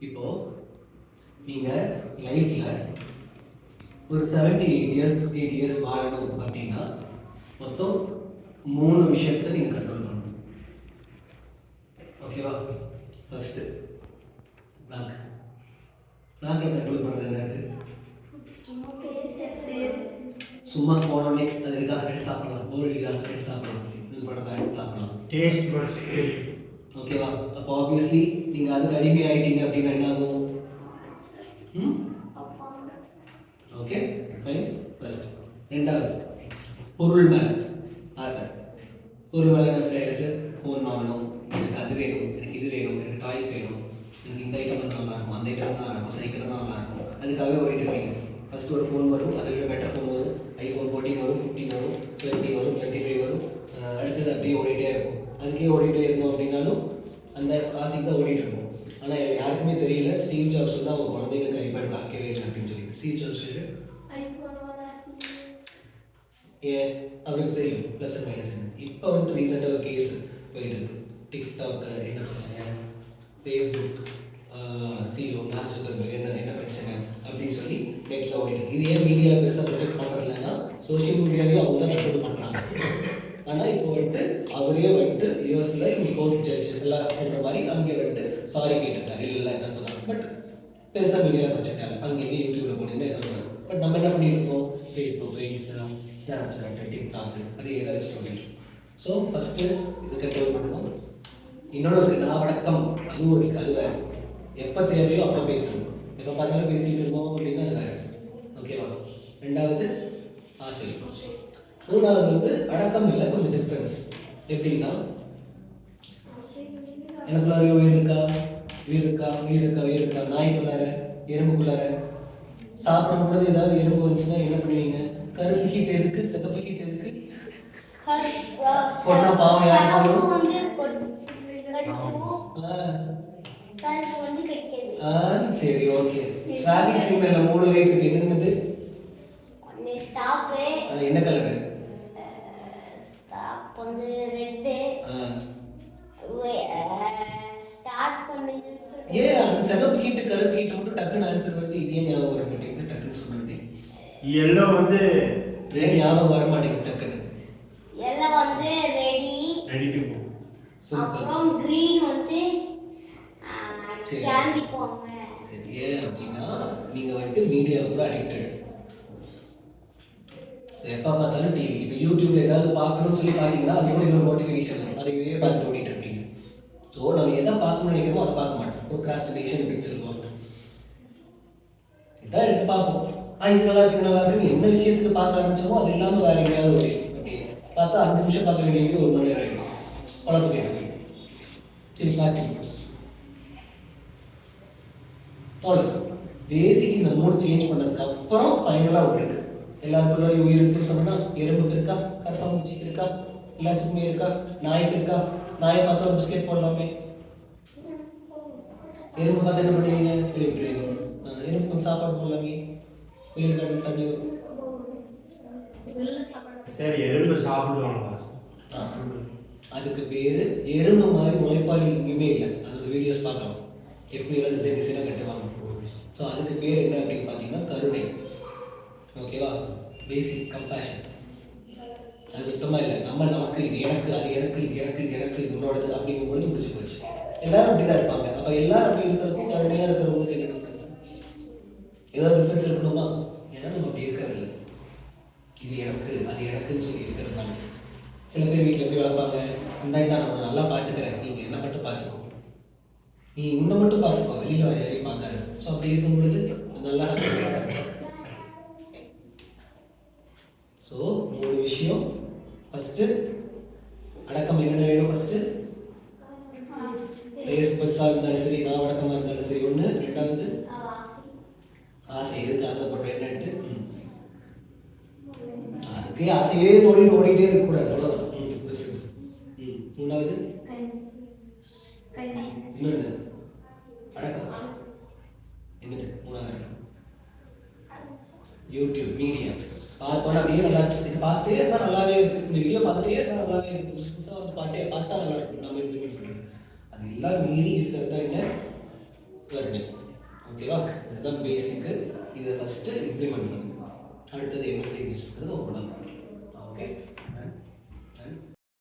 இப்போ நீங்கள் லைஃப்பில் ஒரு 7 to 8 years வாழணும் அப்படின்னா மொத்தம் 3 விஷயத்தை நீங்கள் கண்ட்ரோல் பண்ணணும். ஓகேவா? ஃபஸ்ட்டு நாக்கில் கண்ட்ரோல் பண்ணுறது என்ன இருக்குது? சும்மா போனோடனே அது இருக்கா எடுத்து சாப்பிடலாம், போர் அடிக்கா எடுத்து சாப்பிடலாம், இது பண்ணுறதா எடுத்து சாப்பிடலாம். Taste buds. ஓகேவா? அப்போ ஆப்வியஸ்லி நீங்கள் அதுக்கு அடிமை ஆகிட்டீங்க அப்படின்னா என்ன ஆகும்? Okay fine. ஃபர்ஸ்ட். ரெண்டாவது, பொருள் மேலே ஆசை. பொருள் மேலே ஆசை. எனக்கு ஃபோன் வாங்கணும், எனக்கு அது வேணும், எனக்கு இது வேணும், எனக்கு டாய்ஸ் வேணும், எனக்கு இந்த ஐட்டம் நல்லா இருக்கும், அந்த ஐட்டம் நல்லா இருக்கும், சைக்கிள் நல்லா இருக்கும். அதுக்காகவே ஓடிட்டு இருக்கீங்க. ஃபஸ்ட்டு ஒரு ஃபோன் வரும், அதை விட பெட்டர் ஃபோன் வரும், iPhone 14 வரும், 15 வரும், 20 வரும், 25 வரும். அடுத்தது அப்படியே ஓடிட்டே இருக்கும். அதுக்கே ஓடிட்டே இருந்தோம் அப்படின்னாலும் அந்த ஆசைக்கு தான் ஓடிட்டு இருக்கும். ஆனால் யாருக்குமே தெரியல ஸ்டீவ் ஜாப்ஸ் தான் அவங்க குழந்தைங்களுக்கு ஐபேட் காக்கவே இல்லை அப்படின்னு சொல்லி. ஸ்டீவ் ஜாப்ஸ் ஏன் அவருக்கு தெரியும் ப்ளஸ் அண்ட் மைனஸ் என்ன. இப்போ வந்து ரீசெண்டாக ஒரு கேஸ் போயிட்டு இருக்கு. டிக்டாக் என்ன பிரச்சனை, ஃபேஸ்புக் ஜீரோ நாச்சுக்கர்கள் என்ன பிரச்சனை அப்படின்னு சொல்லி நெட்டில் ஓடிட்டு. இது ஏன் மீடியாவில் பெருசாக ப்ரொஜெக்ட் பண்ணுறதுலன்னா சோஷியல் மீடியாவே அவங்க தான் கண்ட்ரோல் பண்ணுறாங்க. ஆனால் இப்போ வந்துட்டு அவரே வந்துட்டு யூஎஸில் இங்கே கோர்ட் ஜட்ஜ் எல்லாம் சொல்கிற மாதிரி அங்கே வந்துட்டு சாரி கேட்டிருக்காரு, இல்லை தப்பு தான். பட் பெருசாக மீடியாவில் வச்சுருக்காங்க. அங்கேயே யூடியூப்பில் போனீங்கன்னா எதாவது வரும். பட் நம்ம என்ன பண்ணிட்டு இருக்கோம்? ஃபேஸ்புக், இன்ஸ்டாகிராம், ஸ்னாப்சாட், டிக்டாக் அது எதாவது வச்சு பண்ணிட்டு. ஸோ ஃபஸ்ட்டு இது கண்ட்ரோல் பண்ணுவோம். இன்னொன்று இருக்குது, நான் வணக்கம், அதுவும் இருக்குது. அது வேறு. எப்போ தேவையோ அப்போ பேசணும். எப்போ பார்த்தாலும் பேசிகிட்டு இருக்கோம் அப்படின்னா அது வேறு. ஓகேவா? ரெண்டாவது ஆசை. மூணாவது வந்து அடக்கம் இல்லை, கொஞ்சம் டிஃப்ரென்ஸ். எப்படின்னா எனக்குள்ளார உயிர் இருக்கா, உயிர் இருக்கா, உயிர் இருக்கா, உயிர் இருக்கா. நாய்க்குள்ளார, எறும்புக்குள்ளார சாப்பிடும்போது ஏதாவது எறும்பு வந்துச்சுன்னா என்ன பண்ணுவீங்க? கருப்பு ஹீட் எதுக்கு, சிகப்பு ஹீட் எதுக்கு? சொன்னா பாவம் யாருக்கும் சரி ஓகே. டிராஃபிக் சிக்னல்ல 3 லைட் இருக்கு, என்னது? அது என்ன கலரு? ஸ்டாப் வந்து ரெட். ஸ்டார்ட் பண்ணுங்க. ஏன் அந்த சிகப்பு ஹீட் கருப்பு ஹீட் மட்டும் டக்குன்னு ஆன்சர் வருது? இது ஏன் ஞாபகம் வர மாட்டேங்குது? டக்குன்னு சொன்னேன். எல்லோ வந்து ஏன் ஞாபகம் வர மாட்டேங்குது டக்குன்னு? எல்லோ வந்து ரெடி டு கோ. அப்புறம் கிரீன் வந்து கேண்டி போங்க. சரி, ஏன் அப்படின்னா நீங்கள் வந்துட்டு மீடியா கூட அடிக்டட். எப்போ பார்த்தாலும் டிவி. இப்போ யூடியூப்ல ஏதாவது பார்க்கணும்னு சொல்லி பார்த்தீங்கன்னா அது கூட இன்னொரு நோட்டிஃபிகேஷன் வரும், அதையே பார்த்துட்டு ஓடிட்டு இருப்பீங்க. ஸோ நம்ம எதை பார்க்கணும்னு நினைக்கிறோமோ அதை பார்க்க மாட்டோம். ப்ரோக்ராஸ்டினேஷன் அப்படின்னு சொல்லுவாங்க. இதான் எடுத்து பார்ப்போம். இது நல்லா இருக்கு, இது நல்லா இருக்குன்னு என்ன விஷயத்துக்கு பார்க்க ஆரம்பிச்சோமோ அது இல்லாமல் வேற எங்கேயாவது ஓடி அப்படி பார்த்தா 5 நிமிஷம் பார்க்க வேண்டிய 1 மணி நேரம் ஆகிடும். குழப்பம் கேட்டு போயிடும். சரி பார்த்து தோணுது. பேசிக் இந்த மூடு சேஞ்ச் பண்ணதுக்கு அப்புறம் ஃபைனலாக விட்டுருக்கு. எல்லாருக்குள்ள உயிர் இருக்குன்னு சொன்னா எறும்புக்கு இருக்கா, கரப்பாம்பூச்சிக்கு இருக்கா, எல்லாத்துக்குமே இருக்கா, நாய்க்கு இருக்கா. நாயை பார்த்தா ஒரு பிஸ்கெட் போடலாமே. எறும்பு பார்த்து என்ன பண்ணுவீங்க? திருப்பிடுவீங்க. எறும்பு கொஞ்சம் சாப்பாடு போடலாமே. வெயில் காலத்தில் தண்ணி வரும். சரி, எறும்பு சாப்பிடுவாங்க. அதுக்கு பேர் எறும்பு மாதிரி முளைப்பாளி எங்கேயுமே இல்லை. அதுக்கு வீடியோஸ் பார்க்கலாம், எப்படி எல்லாம் டிசைனாக கட்டுவாங்க. ஸோ அதுக்கு பேர் என்ன அப்படின்னு பார்த்தீங்கன்னா கருணை. ஓகேவா? பேசிக் கம்பேஷன். அது சுத்தமாக இல்லை. நமக்கு இது எனக்கு, அது எனக்கு, இது எனக்கு, இது எனக்கு, இது உன்னோடது அப்படிங்கும் பொழுது முடிச்சு போச்சு. எல்லாரும் அப்படி தான் இருப்பாங்க. அப்போ எல்லாரும் அப்படி இருக்கிறதுக்கும் கருணையாக இருக்கிறவங்களுக்கு என்ன டிஃப்ரென்ஸ்? ஏதாவது டிஃப்ரென்ஸ் இருக்கணுமா? ஏன்னா நம்ம அப்படி இருக்கிறது இல்லை. இது எனக்கு, அது எனக்குன்னு சொல்லி இருக்கிறதுனால சில பேர் வீட்டில் எப்படி வளர்ப்பாங்க? இந்தா நான் நல்லா பார்த்துக்கிறேன், நீங்கள் என்ன மட்டும் பார்த்துக்கோ, நீ உன்னை மட்டும் பார்த்துக்கோ, வெளியில் வர யாரையும் பார்க்காரு. ஸோ அப்படி இருக்கும் பொழுது நல்லா ஸோ 3 விஷயம். ஃபஸ்ட்டு அடக்கம். என்னென்ன வேணும்? ஃபஸ்ட்டு பட்ஸாக இருந்தாலும் சரி, நான் அடக்கமாக இருந்தாலும் சரி. 1. ரெண்டாவது ஆசை. எதுக்கு ஆசைப்படுறேன் என்னன்ட்டு அதுக்கே ஆசையே ஓடிட்டே இருக்கக்கூடாது. அவ்வளோதான் டிஃப்ரென்ஸ். 3வது இன்னொன்று அடக்கம். என்னது 3வது? YouTube media. பார்த்தோன்னா அப்படியே நல்லா இருக்கு, இது பார்த்துட்டே இருந்தால் நல்லாவே இருக்குது, இந்த வீடியோ பார்த்துட்டே இருந்தால் நல்லாவே இருக்குது, புதுசு புதுசாக வந்து பார்த்தா நல்லா இருக்கும், நம்ம இம்ப்ளிமெண்ட் பண்ணுறது. அது எல்லாம் மீறி இருக்கிறது தான் என்ன லர்னிங். ஓகேவா? இதுதான் பேசிக்கு. இதை ஃபஸ்ட்டு இம்ப்ளிமெண்ட் பண்ணுங்க. அடுத்தது என்ன சேஞ்சஸ்ங்கிறது ஓப்பன் பண்ணுங்க.